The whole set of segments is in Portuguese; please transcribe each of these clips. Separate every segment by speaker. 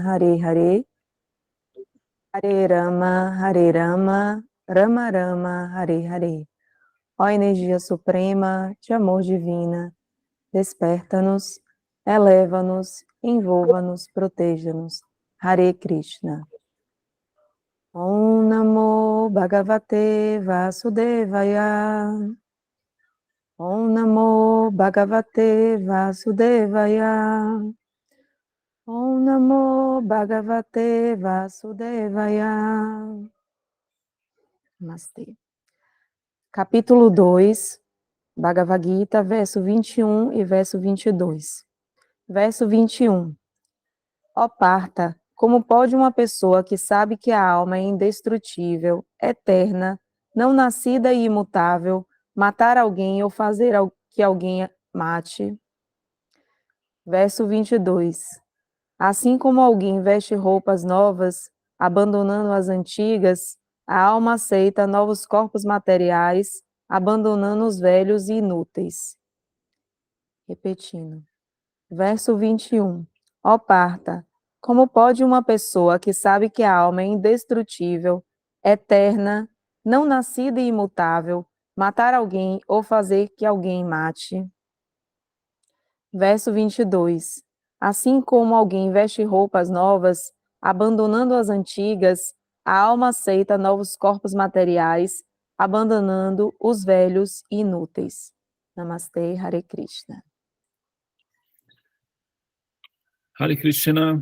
Speaker 1: Hare Hare, Hare Rama, Rama Rama, Hare Hare. Ó energia suprema de amor divina, desperta-nos, eleva-nos, envolva-nos, proteja-nos. Hare Krishna. Om Namo Bhagavate Vasudevaya. Om Namo Bhagavate Vasudevaya. Om Namo Bhagavate Vasudevaya. Namastê. Capítulo 2, Bhagavad Gita, verso 21 e verso 22. Verso 21. Ó Partha, como pode uma pessoa que sabe que a alma é indestrutível, eterna, não nascida e imutável, matar alguém ou fazer que alguém mate? Verso 22. Assim como alguém veste roupas novas, abandonando as antigas, a alma aceita novos corpos materiais, abandonando os velhos e inúteis. Repetindo. Verso 21. Ó Partha, como pode uma pessoa que sabe que a alma é indestrutível, eterna, não nascida e imutável, matar alguém ou fazer que alguém mate? Verso 22. Assim como alguém veste roupas novas, abandonando as antigas, a alma aceita novos corpos materiais, abandonando os velhos e inúteis. Namastê, Hare Krishna.
Speaker 2: Hare Krishna.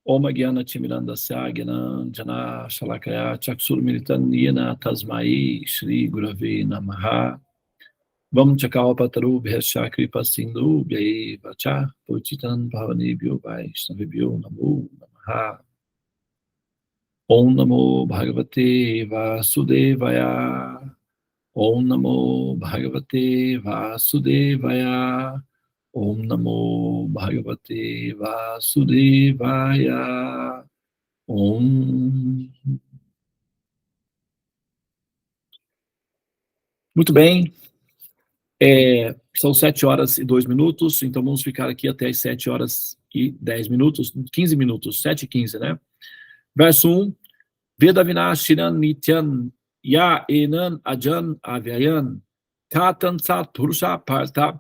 Speaker 2: Om Gyana Timirandasya Gyanam Jana Shalakaya Chaksur Militan Yena Tasmai Shri Gurave Namaha. Vam Chakavapataru Bhesha Kripa Sindhu Bhai Vacha Pochitan Bhavanebhyo Vaishnavibhyo Namo Namaha. Om Namo Bhagavate Vasudevaya. Om Namo Bhagavate Vasudevaya. Om Namo Bhagavate Vasudevaya. Om. Muito bem. São 7h02, então vamos ficar aqui até as 7h10, 15 minutos, 7h15, né? Verso 1. Veda vinashinan nityan ya enan ajan avyayan tatan sat purusha partha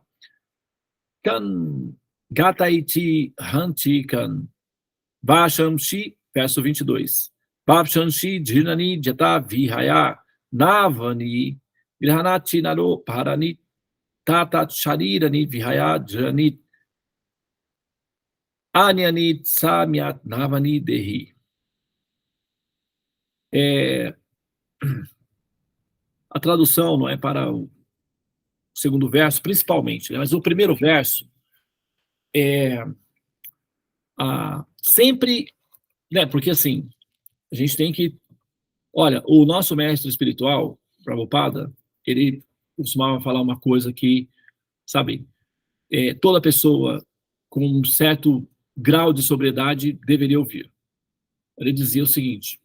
Speaker 2: kan gataiti hantikan vashamshi, verso 22. Vapshamshi dhinani jata vihaya navani grihanati naro paranit tatat sharirani vihaya dhanit anyanit samyat navani dehi. A tradução não é para o segundo verso, principalmente, né? Mas o primeiro verso é sempre, né? Porque assim, a gente tem que... Olha, o nosso mestre espiritual, Prabhupada, ele costumava falar uma coisa que, sabe, toda pessoa com um certo grau de sobriedade deveria ouvir. Ele dizia o seguinte: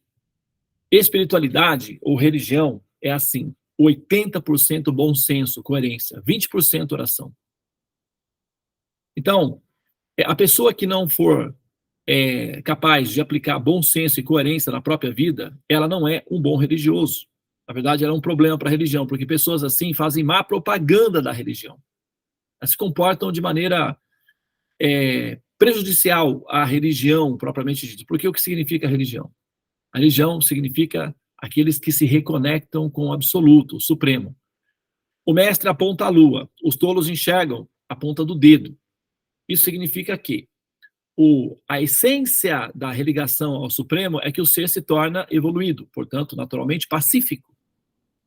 Speaker 2: espiritualidade ou religião é assim, 80% bom senso, coerência, 20% oração. Então, a pessoa que não for capaz de aplicar bom senso e coerência na própria vida, ela não é um bom religioso. Na verdade, ela é um problema para a religião, porque pessoas assim fazem má propaganda da religião. Elas se comportam de maneira prejudicial à religião propriamente dita. Porque o que significa religião? A religião significa aqueles que se reconectam com o absoluto, o supremo. O mestre aponta a lua, os tolos enxergam a ponta do dedo. Isso significa que a essência da religação ao Supremo é que o ser se torna evoluído, portanto, naturalmente pacífico,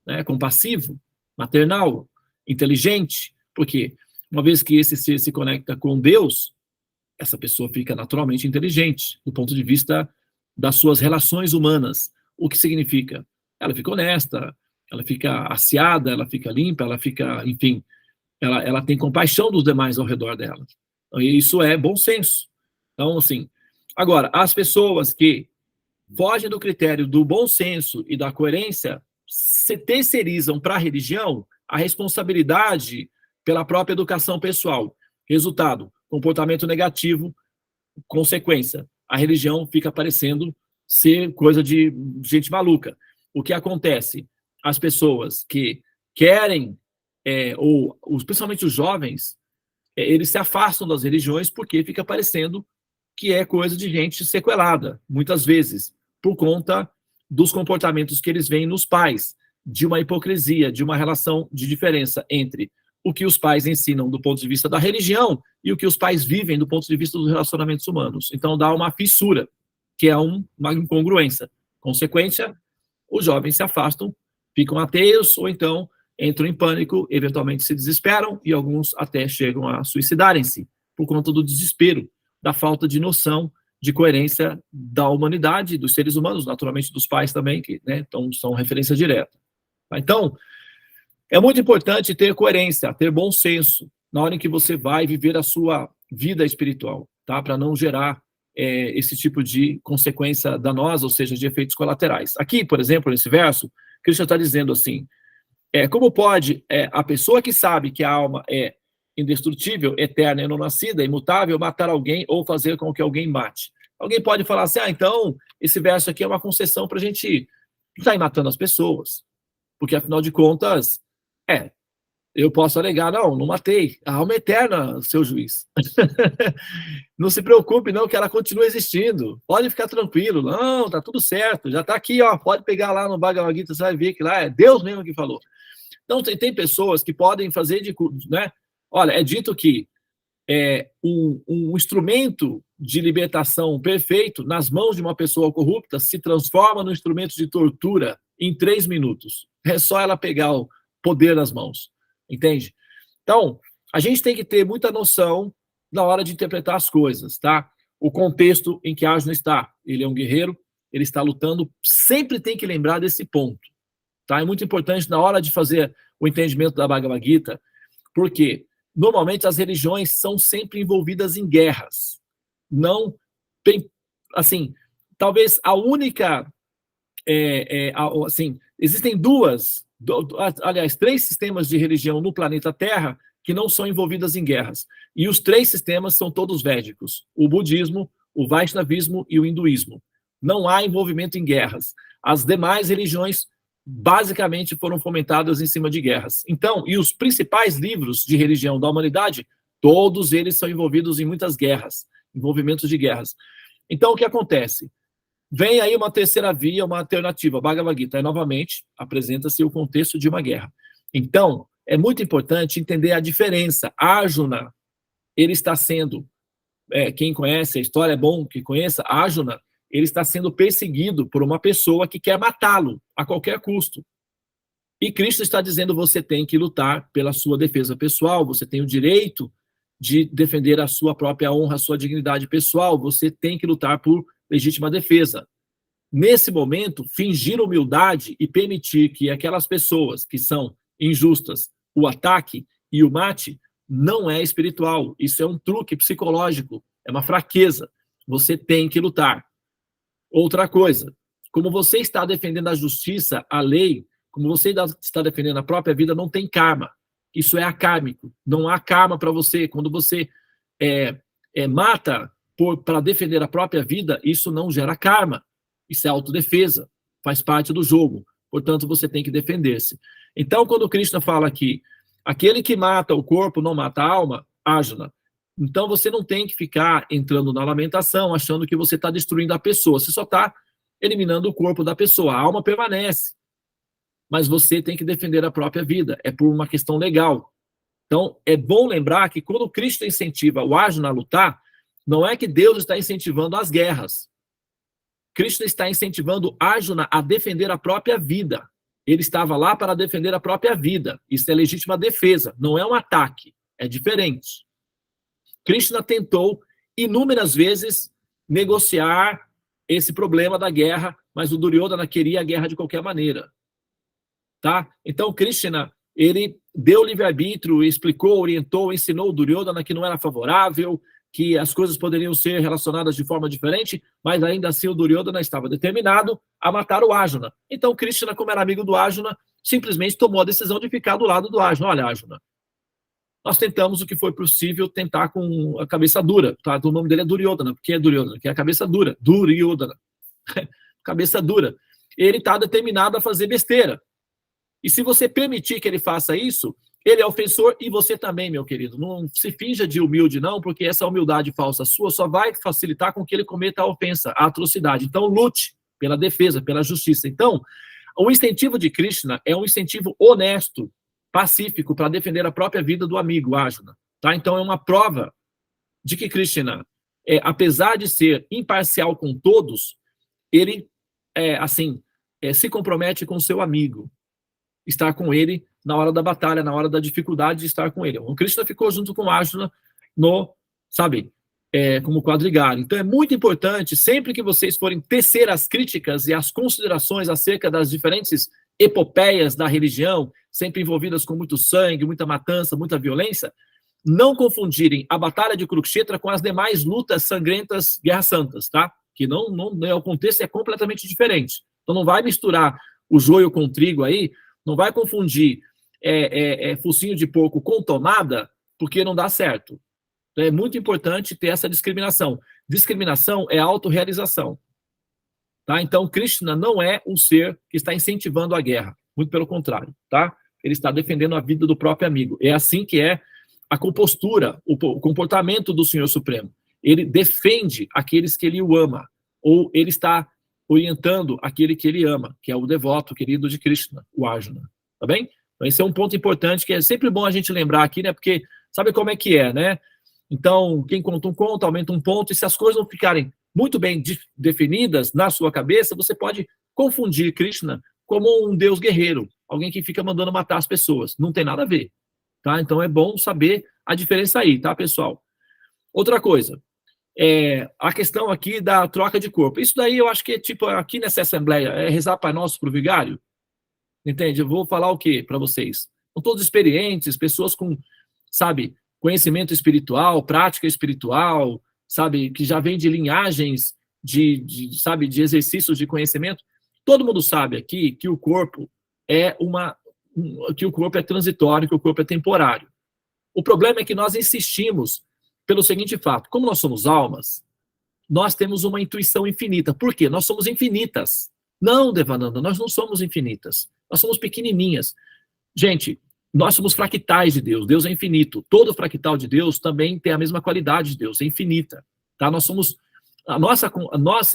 Speaker 2: né? Compassivo, maternal, inteligente, porque uma vez que esse ser se conecta com Deus, essa pessoa fica naturalmente inteligente, do ponto de vista das suas relações humanas. O que significa? Ela fica honesta, ela fica aciada, ela fica limpa, ela fica, enfim, ela tem compaixão dos demais ao redor dela. E isso é bom senso. Então, assim, agora, as pessoas que fogem do critério do bom senso e da coerência se terceirizam para a religião a responsabilidade pela própria educação pessoal. Resultado, comportamento negativo, Consequência, a religião fica parecendo ser coisa de gente maluca. O que acontece? As pessoas que querem, ou especialmente os jovens, eles se afastam das religiões porque fica parecendo que é coisa de gente sequelada, muitas vezes, por conta dos comportamentos que eles veem nos pais, de uma hipocrisia, de uma relação de diferença entre o que os pais ensinam do ponto de vista da religião e o que os pais vivem do ponto de vista dos relacionamentos humanos. Então dá uma fissura, que é uma incongruência. Consequência, os jovens se afastam, ficam ateus ou então entram em pânico, eventualmente se desesperam e alguns até chegam a suicidarem-se por conta do desespero, da falta de noção de coerência da humanidade, dos seres humanos, naturalmente dos pais também, que, né, então, são referência direta. Então, é muito importante ter coerência, ter bom senso na hora em que você vai viver a sua vida espiritual, tá? Para não gerar esse tipo de consequência danosa, ou seja, de efeitos colaterais. Aqui, por exemplo, nesse verso, Cristo está dizendo assim, como pode a pessoa que sabe que a alma é indestrutível, eterna e não nascida, imutável, matar alguém ou fazer com que alguém mate? Alguém pode falar assim, então, esse verso aqui é uma concessão para a gente não estar matando as pessoas, porque, afinal de contas, eu posso alegar, não matei, a alma é eterna, seu juiz. Não se preocupe, não, que ela continua existindo, pode ficar tranquilo, não, tá tudo certo, já tá aqui, ó, pode pegar lá no Bhagavad Gita, você vai ver que lá é Deus mesmo que falou. Então, tem pessoas que podem fazer né? Olha, é dito que um instrumento de libertação perfeito nas mãos de uma pessoa corrupta se transforma num instrumento de tortura em 3 minutos. É só ela pegar o poder nas mãos, entende? Então, a gente tem que ter muita noção na hora de interpretar as coisas, tá? O contexto em que Arjuna está. Ele é um guerreiro, ele está lutando, sempre tem que lembrar desse ponto. Tá? É muito importante na hora de fazer o entendimento da Bhagavad Gita, porque normalmente as religiões são sempre envolvidas em guerras. Não tem, assim, talvez a única, assim, existem aliás, 3 sistemas de religião no planeta Terra que não são envolvidas em guerras. E os 3 sistemas são todos védicos: o budismo, o vaishnavismo e o hinduísmo. Não há envolvimento em guerras. As demais religiões basicamente foram fomentadas em cima de guerras. Então, e os principais livros de religião da humanidade, todos eles são envolvidos em muitas guerras, envolvimentos de guerras. Então, o que acontece? Vem aí uma terceira via, uma alternativa. Bhagavad Gita, novamente, apresenta-se o contexto de uma guerra. Então, é muito importante entender a diferença. Arjuna, ele está sendo, quem conhece a história, é bom que conheça, Arjuna, ele está sendo perseguido por uma pessoa que quer matá-lo a qualquer custo. E Cristo está dizendo, você tem que lutar pela sua defesa pessoal, você tem o direito de defender a sua própria honra, a sua dignidade pessoal, você tem que lutar por legítima defesa. Nesse momento, fingir humildade e permitir que aquelas pessoas que são injustas o ataque e o mate, não é espiritual. Isso é um truque psicológico, é uma fraqueza. Você tem que lutar. Outra coisa, como você está defendendo a justiça, a lei, como você está defendendo a própria vida, não tem karma. Isso é acármico. Não há karma para você. Quando você mata para defender a própria vida, isso não gera karma. Isso é autodefesa. Faz parte do jogo. Portanto, você tem que defender-se. Então, quando Krishna fala aqui, aquele que mata o corpo não mata a alma, Arjuna, então você não tem que ficar entrando na lamentação, achando que você está destruindo a pessoa. Você só está eliminando o corpo da pessoa. A alma permanece. Mas você tem que defender a própria vida. É por uma questão legal. Então, é bom lembrar que quando Cristo incentiva o Arjuna a lutar, não é que Deus está incentivando as guerras. Cristo está incentivando Arjuna a defender a própria vida. Ele estava lá para defender a própria vida. Isso é legítima defesa, não é um ataque. É diferente. Krishna tentou inúmeras vezes negociar esse problema da guerra, mas o Duryodhana queria a guerra de qualquer maneira. Tá? Então, Krishna, ele deu livre-arbítrio, explicou, orientou, ensinou o Duryodhana que não era favorável, que as coisas poderiam ser relacionadas de forma diferente, mas ainda assim o Duryodhana estava determinado a matar o Arjuna. Então, Krishna, como era amigo do Arjuna, simplesmente tomou a decisão de ficar do lado do Arjuna. Olha, Arjuna, nós tentamos o que foi possível tentar com a cabeça dura, tá? O nome dele é Duryodhana. Por que é Duryodhana? Porque é a cabeça dura. Duryodhana. Cabeça dura. Ele está determinado a fazer besteira. E se você permitir que ele faça isso, ele é ofensor e você também, meu querido. Não se finja de humilde, não, porque essa humildade falsa sua só vai facilitar com que ele cometa a ofensa, a atrocidade. Então, lute pela defesa, pela justiça. Então, o incentivo de Krishna é um incentivo honesto, pacífico, para defender a própria vida do amigo, Arjuna. Tá? Então, é uma prova de que Krishna, apesar de ser imparcial com todos, ele, se compromete com o seu amigo. Estar com ele na hora da batalha, na hora da dificuldade de estar com ele. O Krishna ficou junto com Arjuna como quadrigário. Então é muito importante, sempre que vocês forem tecer as críticas e as considerações acerca das diferentes epopeias da religião, sempre envolvidas com muito sangue, muita matança, muita violência, não confundirem a batalha de Kurukshetra com as demais lutas sangrentas, guerras santas, tá? Que não o contexto é completamente diferente. Então não vai misturar o joio com o trigo aí, não vai confundir focinho de porco com tomada, porque não dá certo. Então, é muito importante ter essa discriminação. Discriminação é autorrealização. Tá? Então, Krishna não é um ser que está incentivando a guerra. Muito pelo contrário. Tá? Ele está defendendo a vida do próprio amigo. É assim que é a compostura, o comportamento do Senhor Supremo. Ele defende aqueles que ele o ama. Ou ele está orientando aquele que ele ama, que é o devoto querido de Krishna, o Arjuna. Tá bem? Então, esse é um ponto importante que é sempre bom a gente lembrar aqui, né? Porque sabe como é que é, né? Então, quem conta um conto, aumenta um ponto, e se as coisas não ficarem muito bem definidas na sua cabeça, você pode confundir Krishna como um deus guerreiro, alguém que fica mandando matar as pessoas. Não tem nada a ver. Tá? Então, é bom saber a diferença aí, tá, pessoal? Outra coisa. A questão aqui da troca de corpo. Isso daí eu acho que é tipo, aqui nessa assembleia, é rezar Pai Nosso pro vigário. Entende? Eu vou falar o quê para vocês? São todos experientes, pessoas com, sabe, conhecimento espiritual, prática espiritual, sabe, que já vem de linhagens de exercícios de conhecimento. Todo mundo sabe aqui que o corpo é transitório, que o corpo é temporário. O problema é que nós insistimos pelo seguinte fato: como nós somos almas, nós temos uma intuição infinita. Por quê? Nós somos infinitas. Não, Devananda, nós não somos infinitas. Nós somos pequenininhas. Gente, nós somos fractais de Deus. Deus é infinito. Todo fractal de Deus também tem a mesma qualidade de Deus, é infinita. Tá? Nós,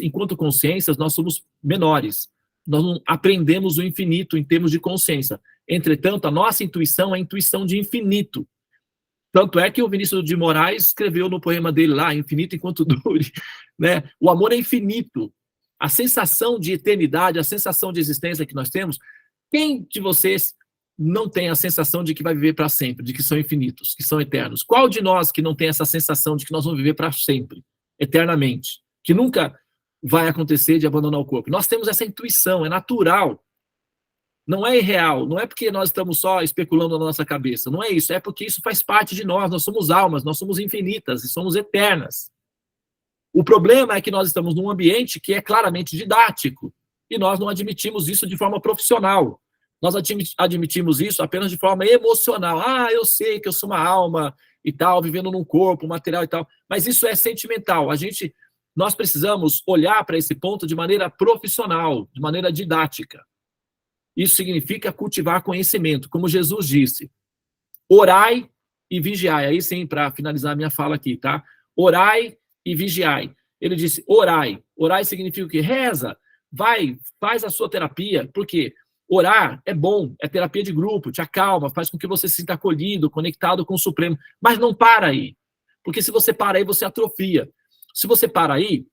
Speaker 2: enquanto consciências, nós somos menores. Nós não aprendemos o infinito em termos de consciência. Entretanto, a nossa intuição é a intuição de infinito. Tanto é que o Vinícius de Moraes escreveu no poema dele lá, Infinito Enquanto Dure, né? O amor é infinito. A sensação de eternidade, a sensação de existência que nós temos, quem de vocês não tem a sensação de que vai viver para sempre, de que são infinitos, que são eternos? Qual de nós que não tem essa sensação de que nós vamos viver para sempre, eternamente, que nunca vai acontecer de abandonar o corpo? Nós temos essa intuição, é natural. Não é irreal, não é porque nós estamos só especulando na nossa cabeça, não é isso, é porque isso faz parte de nós somos almas, nós somos infinitas e somos eternas. O problema é que nós estamos num ambiente que é claramente didático e nós não admitimos isso de forma profissional. Nós admitimos isso apenas de forma emocional. Ah, eu sei que eu sou uma alma e tal, vivendo num corpo, material e tal, mas isso é sentimental. Nós precisamos olhar para esse ponto de maneira profissional, de maneira didática. Isso significa cultivar conhecimento, como Jesus disse. Orai e vigiai. Aí sim, para finalizar a minha fala aqui, tá? Orai e vigiai. Ele disse, orai. Orai significa o quê? Reza. Vai, faz a sua terapia. Por quê? Orar é bom, é terapia de grupo, te acalma, faz com que você se sinta acolhido, conectado com o Supremo. Mas não para aí. Porque se você para aí, você atrofia. Se você para aí,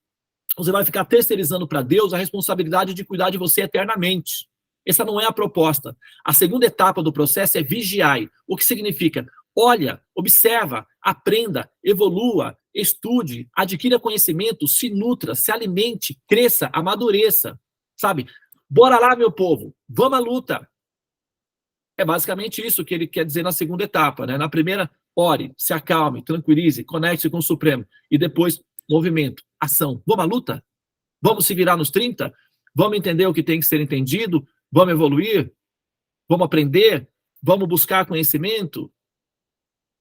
Speaker 2: você vai ficar terceirizando para Deus a responsabilidade de cuidar de você eternamente. Essa não é a proposta. A segunda etapa do processo é vigiai. O que significa? Olha, observa, aprenda, evolua, estude, adquira conhecimento, se nutra, se alimente, cresça, amadureça. Sabe? Bora lá, meu povo, vamos à luta. É basicamente isso que ele quer dizer na segunda etapa, né? Na primeira, ore, se acalme, tranquilize, conecte-se com o Supremo. E depois, movimento, ação. Vamos à luta? Vamos se virar nos 30? Vamos entender o que tem que ser entendido? Vamos evoluir? Vamos aprender? Vamos buscar conhecimento?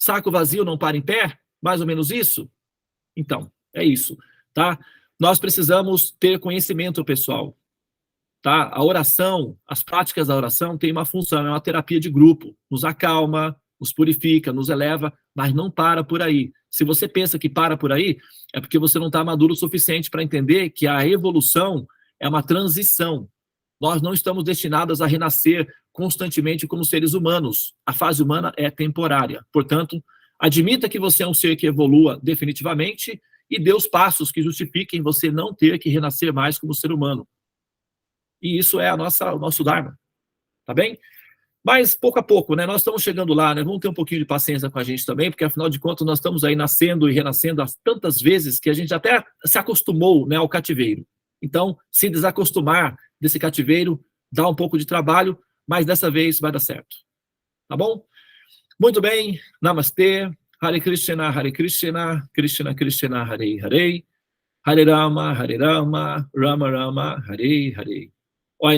Speaker 2: Saco vazio não para em pé? Mais ou menos isso? Então, é isso, tá? Nós precisamos ter conhecimento, pessoal, tá? A oração, as práticas da oração têm uma função, é uma terapia de grupo, nos acalma, nos purifica, nos eleva, mas não para por aí. Se você pensa que para por aí, é porque você não está maduro o suficiente para entender que a evolução é uma transição. Nós não estamos destinados a renascer constantemente como seres humanos. A fase humana é temporária. Portanto, admita que você é um ser que evolua definitivamente e dê os passos que justifiquem você não ter que renascer mais como ser humano. E isso é o nosso Dharma. Tá bem? Mas, pouco a pouco, né? Nós estamos chegando lá, né? Vamos ter um pouquinho de paciência com a gente também, porque, afinal de contas, nós estamos aí nascendo e renascendo tantas vezes que a gente até se acostumou, né, ao cativeiro. Então, se desacostumar desse cativeiro dá um pouco de trabalho, mas dessa vez vai dar certo. Tá bom? Muito bem. Namastê. Hare Krishna, Krishna Krishna, Hare Hare, Hare Rama, Rama Rama, Hare Hare. Ó,